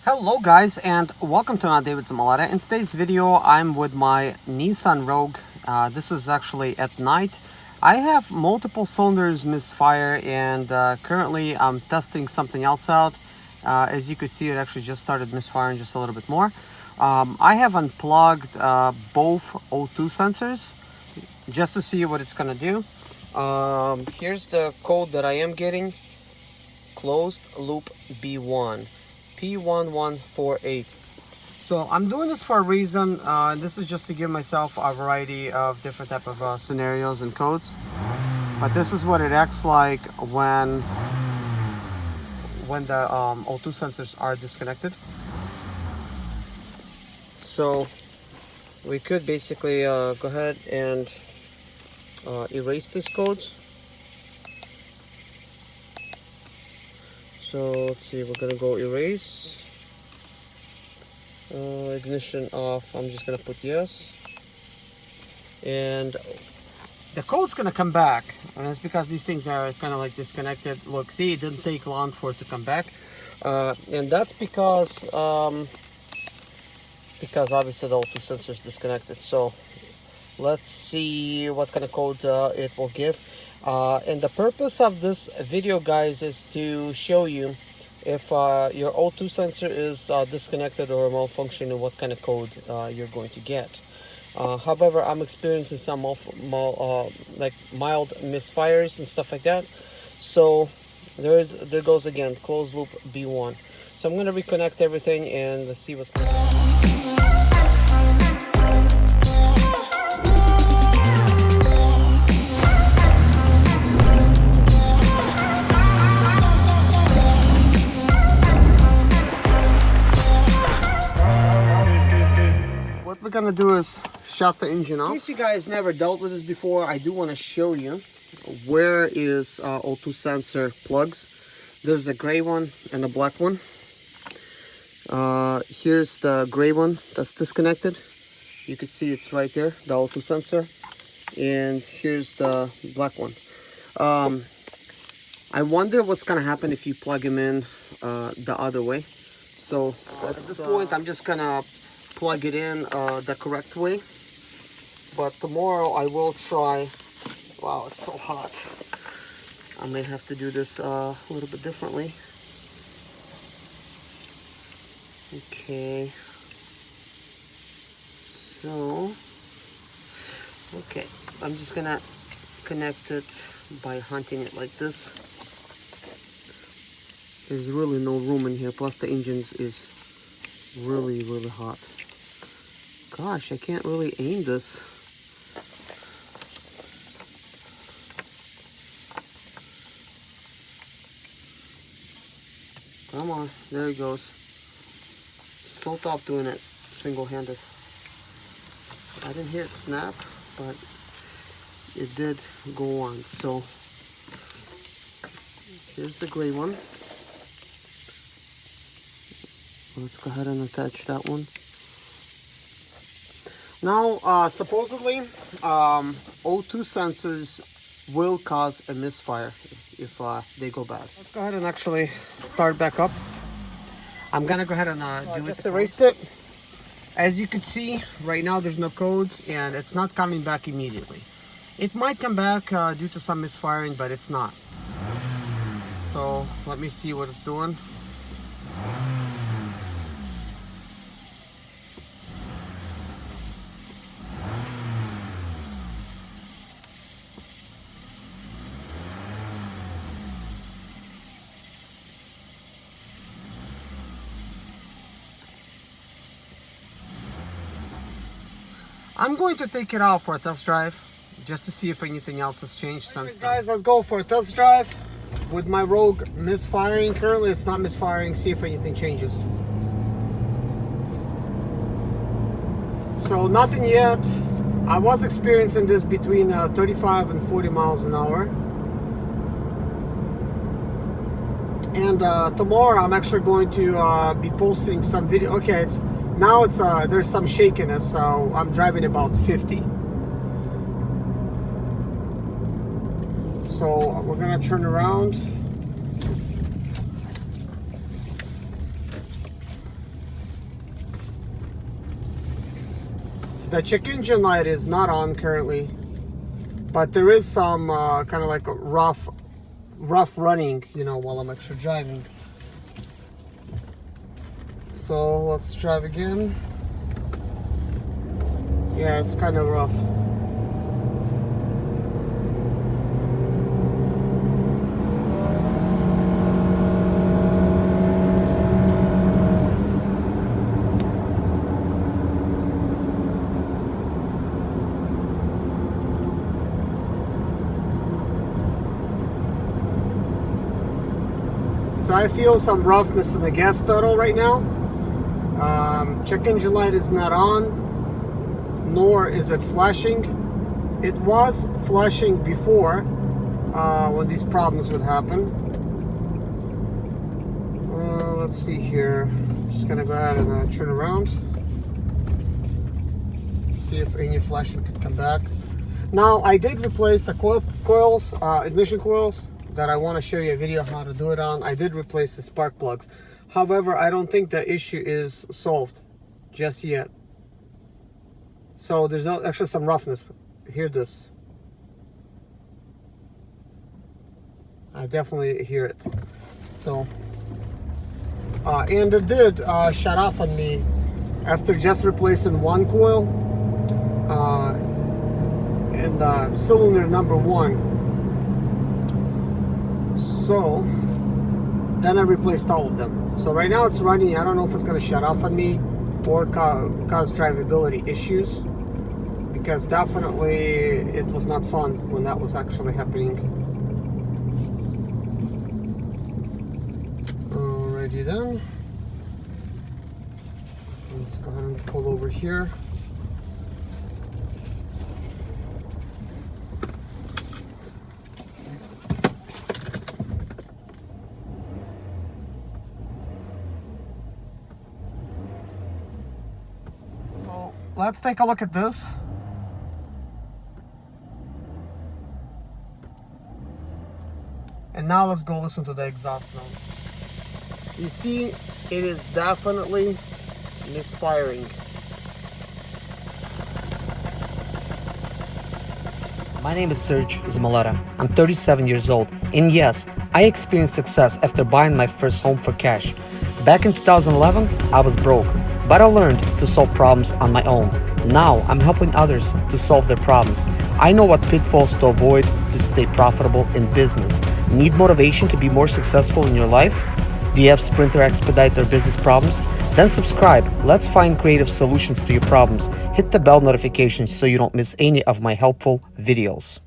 Hello guys, and welcome to another day with ZIMALETA. In today's video I'm with my Nissan Rogue. This is actually at night. I have multiple cylinders misfire, and currently I'm testing something else out. As you could see, it actually just started misfiring just a little bit more. I have unplugged both O2 sensors just to see what it's gonna do. Here's the code that I am getting: closed loop B1 P1148. So I'm doing this for a reason. This is just to give myself a variety of different type of scenarios and codes. But this is what it acts like when the O2 sensors are disconnected. So we could basically go ahead and erase these codes. So let's see, we're gonna go erase, ignition off. I'm just gonna put yes, and the code's gonna come back, and it's because these things are kind of like disconnected. Look, see, it didn't take long for it to come back, and that's because obviously the O2 sensor is disconnected. So let's see what kind of code it will give. And the purpose of this video, guys, is to show you if your O2 sensor is disconnected or malfunctioning, what kind of code you're going to get. However, I'm experiencing some like mild misfires and stuff like that. So there goes again, closed loop B1. So I'm going to reconnect everything and let's see what's going on. What we're gonna do is shut the engine off. In case you guys never dealt with this before, I do want to show you where is O2 sensor plugs. There's a gray one and a black one. Here's the gray one that's disconnected. You can see it's right there, the O2 sensor. And here's the black one. I wonder what's gonna happen if you plug them in the other way. So at this point, I'm just gonna plug it in the correct way, but tomorrow I will try. Wow, it's so hot. I may have to do this a little bit differently. Okay, so I'm just gonna connect it by hunting it like this. There's really no room in here, plus the engine is really hot. Gosh, I can't really aim this. Come on, there it goes. So tough doing it single-handed. I didn't hear it snap, but it did go on. So here's the gray one. Let's go ahead and attach that one. Now, supposedly, O2 sensors will cause a misfire if they go bad. Let's go ahead and actually start back up. I'm gonna go ahead and delete. Just erased it. As you can see, right now there's no codes, and it's not coming back immediately. It might come back due to some misfiring, but it's not. So let me see what it's doing. I'm going to take it out for a test drive just to see if anything else has changed since then. Guys, let's go for a test drive with my Rogue misfiring. Currently it's not misfiring. See if anything changes. So nothing yet. I was experiencing this between 35 and 40 miles an hour. And tomorrow I'm actually going to be posting some video. Okay, now there's some shakiness, so I'm driving about 50. So we're gonna turn around. The check engine light is not on currently, but there is some kind of like a rough running, you know, while I'm actually driving. So let's drive again. Yeah, it's kind of rough. So I feel some roughness in the gas pedal right now. Check engine light is not on, nor is it flashing. It was flashing before when these problems would happen. Let's see here. Just gonna go ahead and turn around. See if any flashing could come back. Now I did replace the coils, ignition coils, that I want to show you a video how to do it on. I did replace the spark plugs. However, I don't think the issue is solved just yet. So there's actually some roughness. Hear this. I definitely hear it. So, and it did shut off on me after just replacing one coil in the cylinder number 1. So then I replaced all of them. So right now it's running. I don't know if it's going to shut off on me or cause drivability issues, because definitely it was not fun when that was actually happening. Alrighty then. Let's go ahead and pull over here. Let's take a look at this. And now let's go listen to the exhaust note. You see, it is definitely misfiring. My name is Serge ZIMALETA. I'm 37 years old, and yes, I experienced success after buying my first home for cash. Back in 2011, I was broke, but I learned to solve problems on my own. Now I'm helping others to solve their problems. I know what pitfalls to avoid to stay profitable in business. Need motivation to be more successful in your life? Do you have Sprinter expedite their business problems? Then subscribe. Let's find creative solutions to your problems. Hit the bell notification so you don't miss any of my helpful videos.